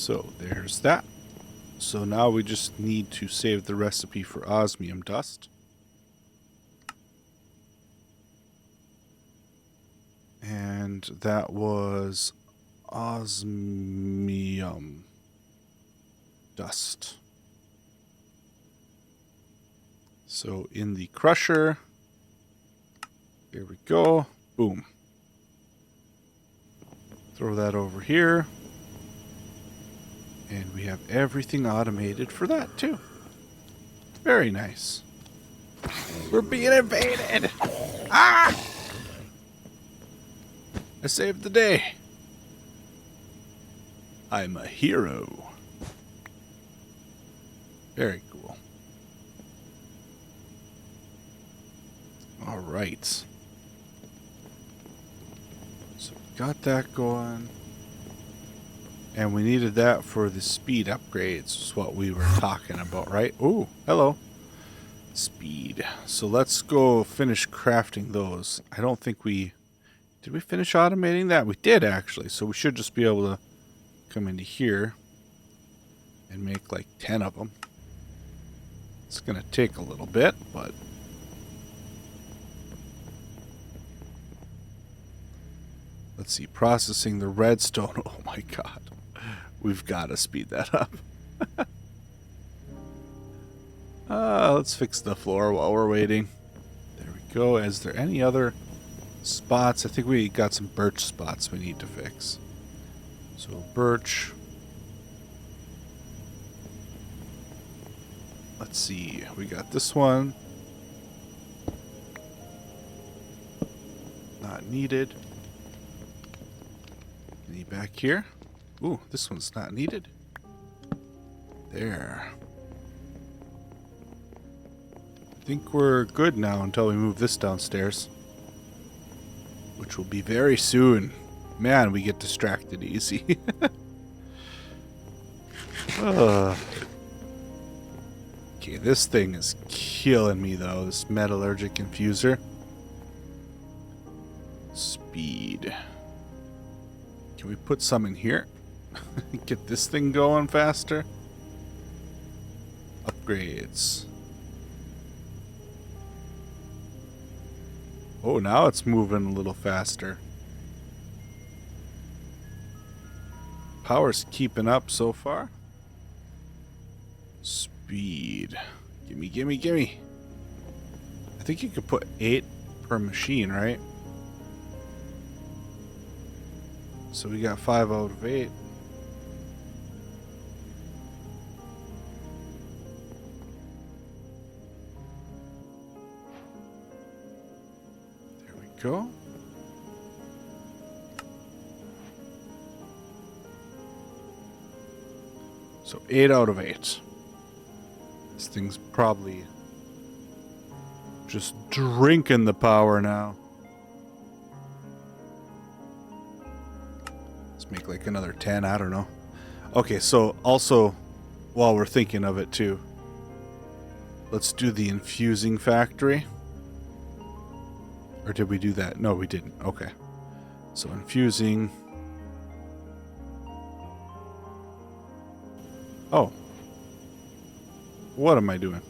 So there's that. So now we just need to save the recipe for osmium dust. And that was osmium dust. So in the crusher, here we go. Boom. Throw that over here. And we have everything automated for that too. Very nice. We're being invaded! Ah! I saved the day. I'm a hero. Very cool. All right. So we got that going. And we needed that for the speed upgrades, is what we were talking about, right? Oh, hello. Speed. So let's go finish crafting those. I don't think we... Did we finish automating that? We did, actually. So we should just be able to come into here and make like 10 of them. It's going to take a little bit, but... Let's see. Processing the redstone. Oh my god. We've got to speed that up. Let's fix the floor while we're waiting. There we go. Is there any other spots? I think we got some birch spots we need to fix. So birch. Let's see. We got this one. Not needed. Any back here? Ooh, this one's not needed. There. I think we're good now until we move this downstairs. Which will be very soon. Man, we get distracted easy. Okay, this thing is killing me though, this metallurgic infuser. Speed. Can we put some in here? Get this thing going faster. Upgrades. Oh, now it's moving a little faster. Power's keeping up so far. Speed. Gimme, gimme, gimme. I think you could put 8 per machine, right? So we got 5 out of 8. There we go. So 8 out of 8. This thing's probably just drinking the power now. Make like another 10, I don't know. Okay, so also while we're thinking of it too, let's do the infusing factory. Or did we do that? No, we didn't. Okay. So infusing. Oh. What am I doing?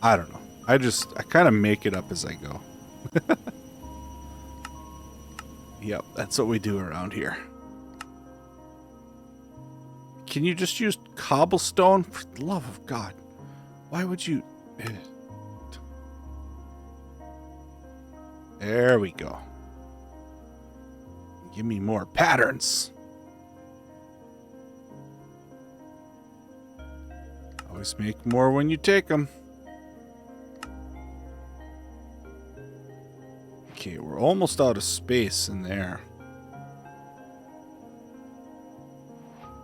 I don't know. I kind of make it up as I go. Yep, that's what we do around here. Can you just use cobblestone? For the love of God. Why would you... There we go. Give me more patterns. Always make more when you take them. Okay, we're almost out of space in there.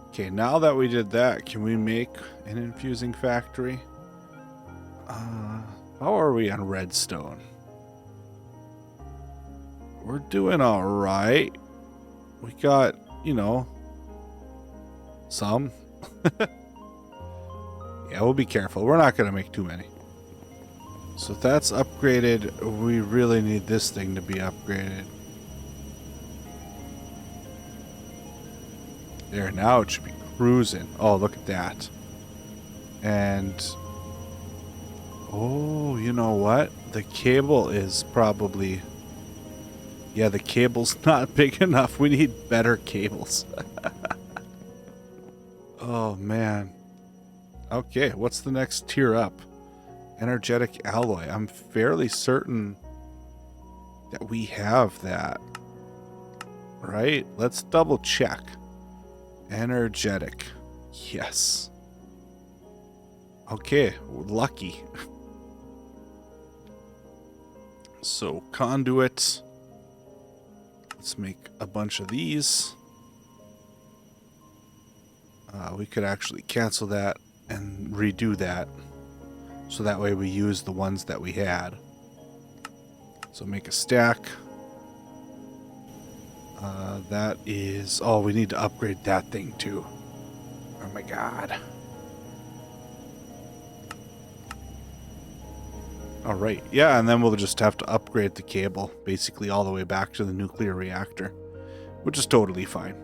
Okay, now that we did that, can we make an infusing factory? How are we on redstone? We're doing all right. We got, you know, some. Yeah, we'll be careful. We're not going to make too many. So that's upgraded. We really need this thing to be upgraded. There, now it should be cruising. Oh, look at that. And oh, you know what? The cable is probably... Yeah, the cable's not big enough. We need better cables. Oh, man. Okay, what's the next tier up? Energetic alloy. I'm fairly certain that we have that. Right? Let's double check. Energetic. Yes. Okay, lucky. So, conduit. Let's make a bunch of these. We could actually cancel that and redo that. So that way we use the ones that we had. So make a stack. That is... Oh, we need to upgrade that thing too. Oh my god. Alright, yeah, and then we'll just have to upgrade the cable basically all the way back to the nuclear reactor. Which is totally fine.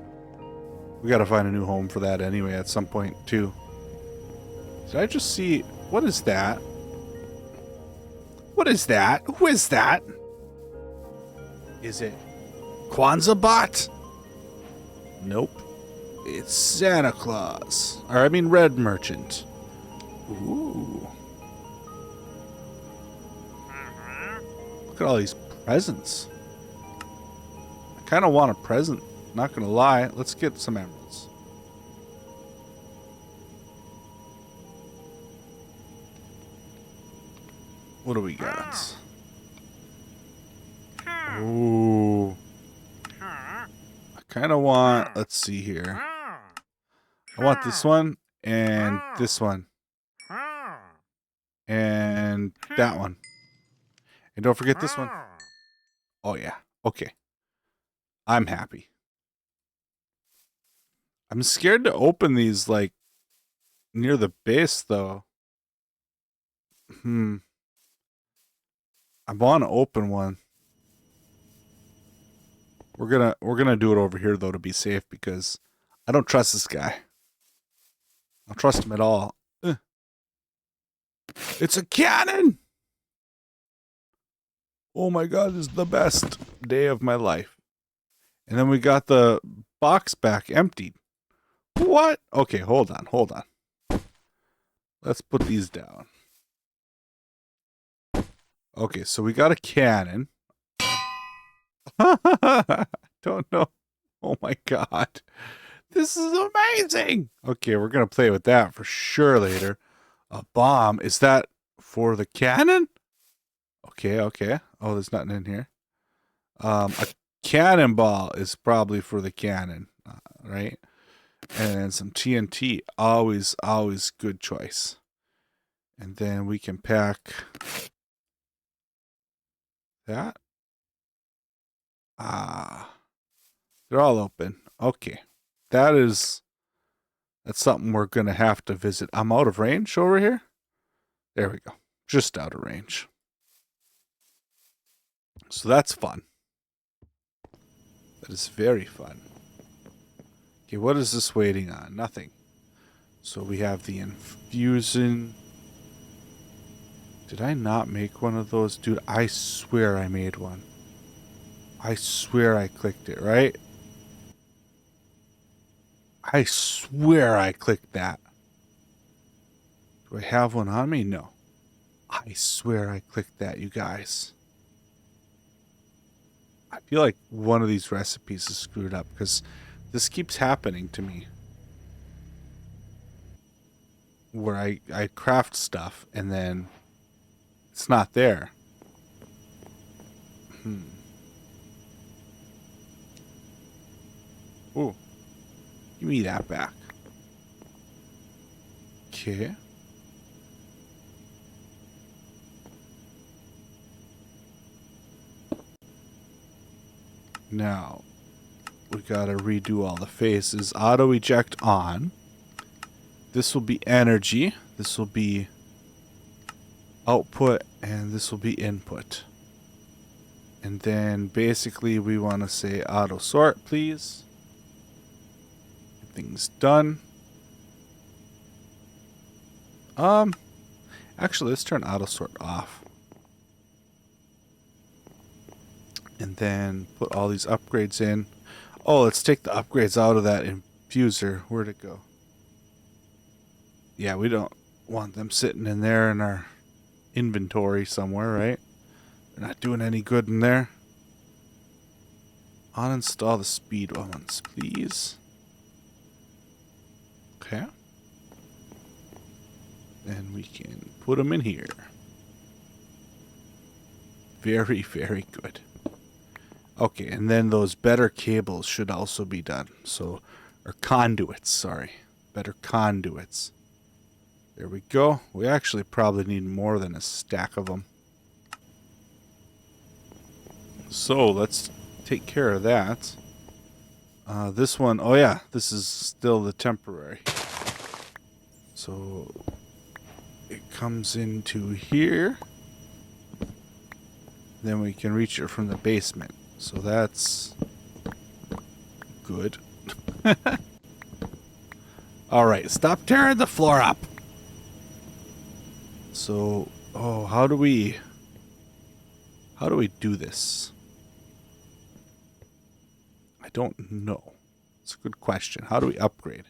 We gotta find a new home for that anyway at some point too. Did I just see... What is that? What is that? Who is that? Is it Kwanzaa bot? Nope. It's Santa Claus. Or I mean Red Merchant. Ooh. Look at all these presents. I kind of want a present. Not gonna lie. Let's get some emeralds. What do we got? Ooh. I kind of want... Let's see here. I want this one and this one. And that one. And don't forget this one. Oh, yeah. Okay. I'm happy. I'm scared to open these, like, near the base, though. I want to open one. We're gonna do it over here, though, to be safe, because I don't trust this guy. I don't trust him at all. It's a cannon! Oh my god, this is the best day of my life. And then we got the box back emptied. What? Okay, hold on. Let's put these down. Okay, so we got a cannon. I don't know. Oh my god. This is amazing! Okay, we're gonna play with that for sure later. A bomb. Is that for the cannon? Okay. Oh, there's nothing in here. A cannonball is probably for the cannon, right? And some TNT. Always good choice. And then we can pack that. They're all open. Okay. That's something we're going to have to visit. I'm out of range over here. There we go. Just out of range. So that's fun. That is very fun. Okay, what is this waiting on? Nothing. So we have the infusion. Did I not make one of those? Dude, I swear I made one. I swear I clicked it, right? I swear I clicked that. Do I have one on me? No. I swear I clicked that, you guys. I feel like one of these recipes is screwed up because this keeps happening to me. Where I craft stuff and then it's not there. Ooh. Give me that back. Okay. Now, we gotta redo all the faces. Auto eject on. This will be energy. This will be output. And this will be input. And then basically we want to say auto sort, please. Everything's done. Actually, let's turn auto sort off. And then put all these upgrades in. Oh, let's take the upgrades out of that infuser. Where'd it go? Yeah, we don't want them sitting in there in our inventory somewhere, right? They're not doing any good in there. Uninstall the speed ones, please. Okay. Then we can put them in here. Very, very good. Okay, and then those better cables should also be done. So, or conduits, sorry. Better conduits. There we go. We actually probably need more than a stack of them. So, let's take care of that. This one, oh yeah, this is still the temporary. So, it comes into here. Then we can reach it from the basement. So that's good. Alright, stop tearing the floor up. So, oh, how do we do this? I don't know. It's a good question. How do we upgrade?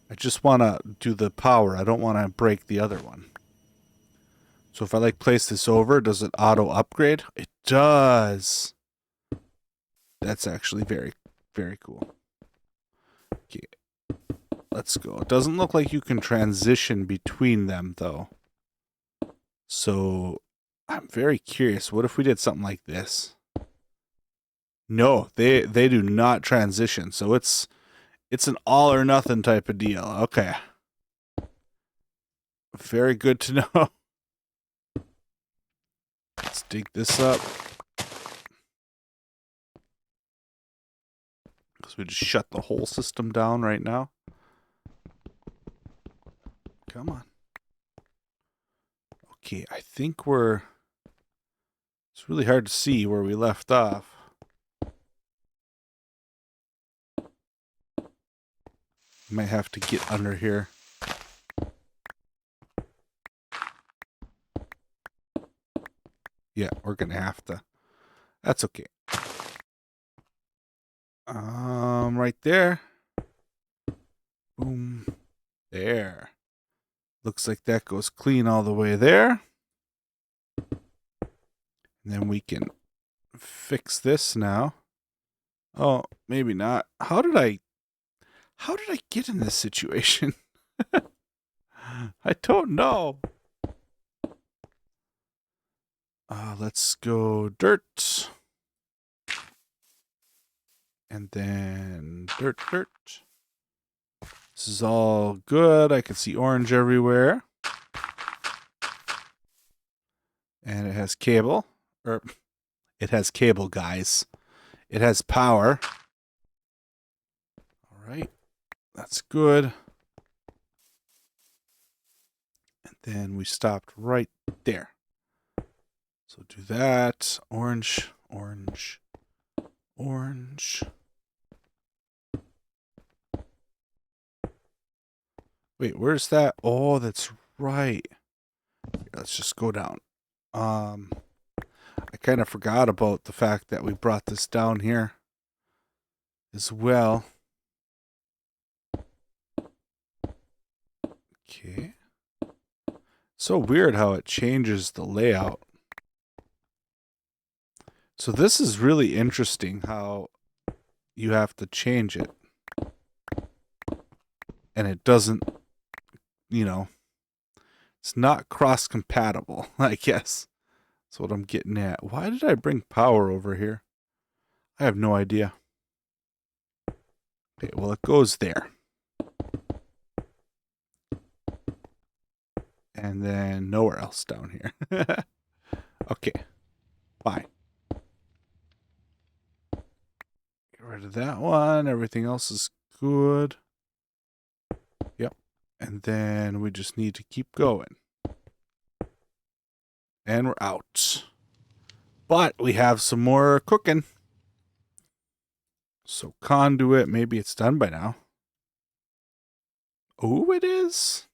I just want to do the power. I don't want to break the other one. So if I place this over, does it auto upgrade? It does. That's actually very, very cool. Okay. Let's go. It doesn't look like you can transition between them, though. So, I'm very curious. What if we did something like this? No, they do not transition. So it's an all or nothing type of deal. Okay. Very good to know. Let's dig this up. Because we just shut the whole system down right now. Come on. Okay, I think it's really hard to see where we left off. Might have to get under here. Yeah, we're gonna have to. That's okay. Right there. Boom. There. Looks like that goes clean all the way there. And then we can fix this now. Oh, maybe not. How did I get in this situation? I don't know. Let's go dirt. And then dirt. This is all good. I can see orange everywhere. And it has cable. It has cable, guys. It has power. All right. That's good. And then we stopped right there. So do that. Orange. Wait, where's that? Oh, that's right. Let's just go down. I kind of forgot about the fact that we brought this down here as well. Okay. So weird how it changes the layout. So this is really interesting how you have to change it. And it doesn't, it's not cross-compatible, I guess. That's what I'm getting at. Why did I bring power over here? I have no idea. Okay, well, it goes there. And then nowhere else down here. Okay. Fine. Get rid of that one. Everything else is good. Yep. And then we just need to keep going. And we're out. But we have some more cooking. So conduit, maybe it's done by now. Oh, it is?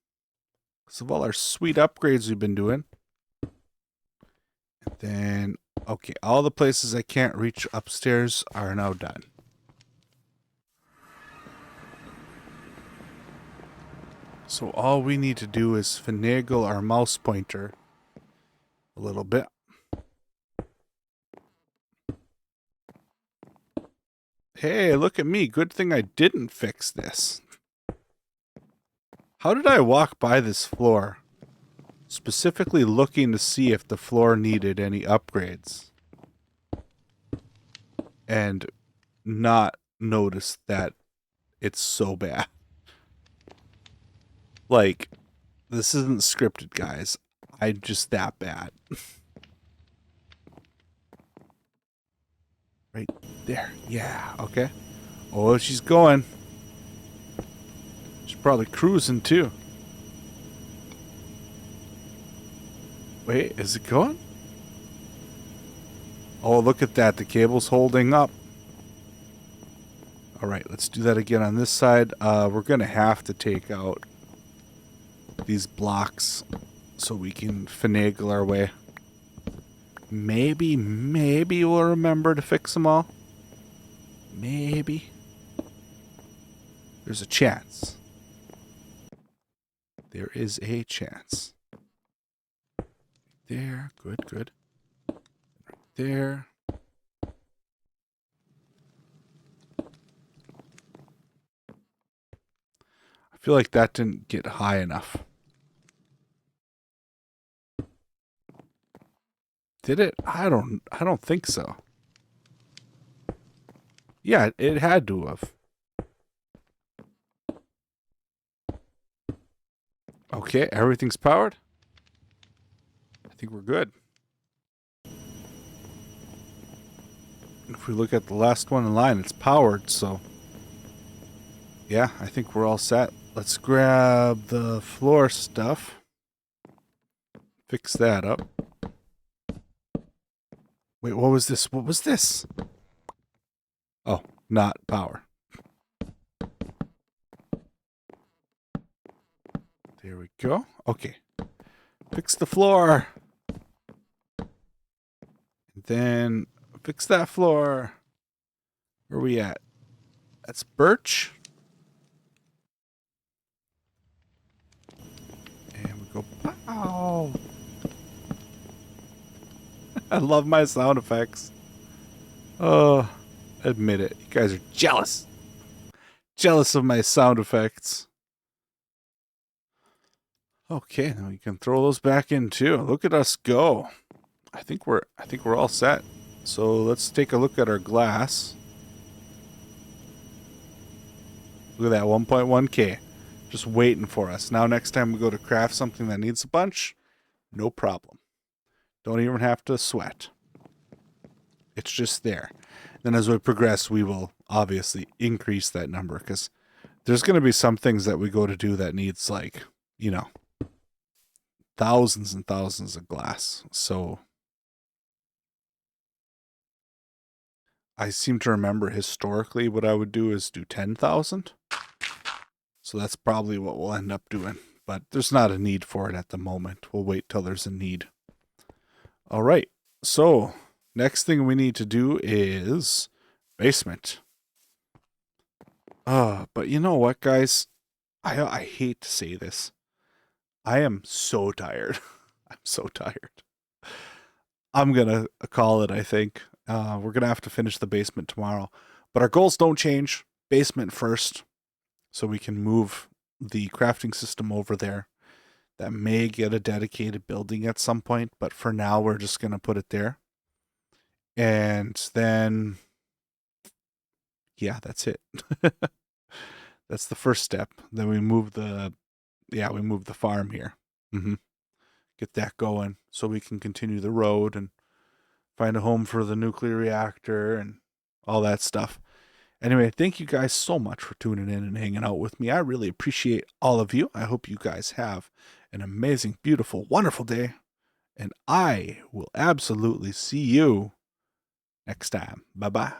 because of all our sweet upgrades we've been doing. And then, okay, all the places I can't reach upstairs are now done. So all we need to do is finagle our mouse pointer a little bit. Hey, look at me. Good thing I didn't fix this. How did I walk by this floor? Specifically looking to see if the floor needed any upgrades. And not notice that it's so bad. Like, this isn't scripted, guys. I'm just that bad. Right there. Yeah, okay. Oh, she's going. She's probably cruising, too. Wait, is it going? Oh, look at that. The cable's holding up. All right, let's do that again on this side. We're going to have to take out these blocks so we can finagle our way. Maybe we'll remember to fix them all. Maybe. There's a chance. There is a chance. There, good, good. Right there. I feel like that didn't get high enough. Did it? I don't think so. Yeah, it had to have. Okay, everything's powered. I think we're good. If we look at the last one in line, it's powered, so yeah, I think we're all set. Let's grab the floor stuff. Fix that up. Wait, what was this? What was this? Oh, not power. There we go. Okay. Fix the floor. And then fix that floor. Where are we at? That's birch. And we go, pow. I love my sound effects. Oh, admit it. You guys are jealous. Jealous of my sound effects. Okay, now we can throw those back in too. Look at us go. I think we're all set. So let's take a look at our glass. Look at that 1.1K. Just waiting for us. Now next time we go to craft something that needs a bunch, no problem. Don't even have to sweat. It's just there. Then as we progress, we will obviously increase that number because there's going to be some things that we go to do that needs like, you know, thousands and thousands of glass. So I seem to remember historically what I would do is do 10,000. So that's probably what we'll end up doing. But there's not a need for it at the moment. We'll wait till there's a need. All right. So next thing we need to do is basement. But you know what, guys? I hate to say this. I am so tired. I'm so tired. I'm going to call it, I think. We're going to have to finish the basement tomorrow. But our goals don't change. Basement first. So we can move the crafting system over there. That may get a dedicated building at some point. But for now, we're just going to put it there. And then, yeah, that's it. That's the first step. Then we move the farm here. Get that going so we can continue the road and find a home for the nuclear reactor and all that stuff. Anyway, thank you guys so much for tuning in and hanging out with me. I really appreciate all of you. I hope you guys have an amazing, beautiful, wonderful day. And I will absolutely see you next time. Bye-bye.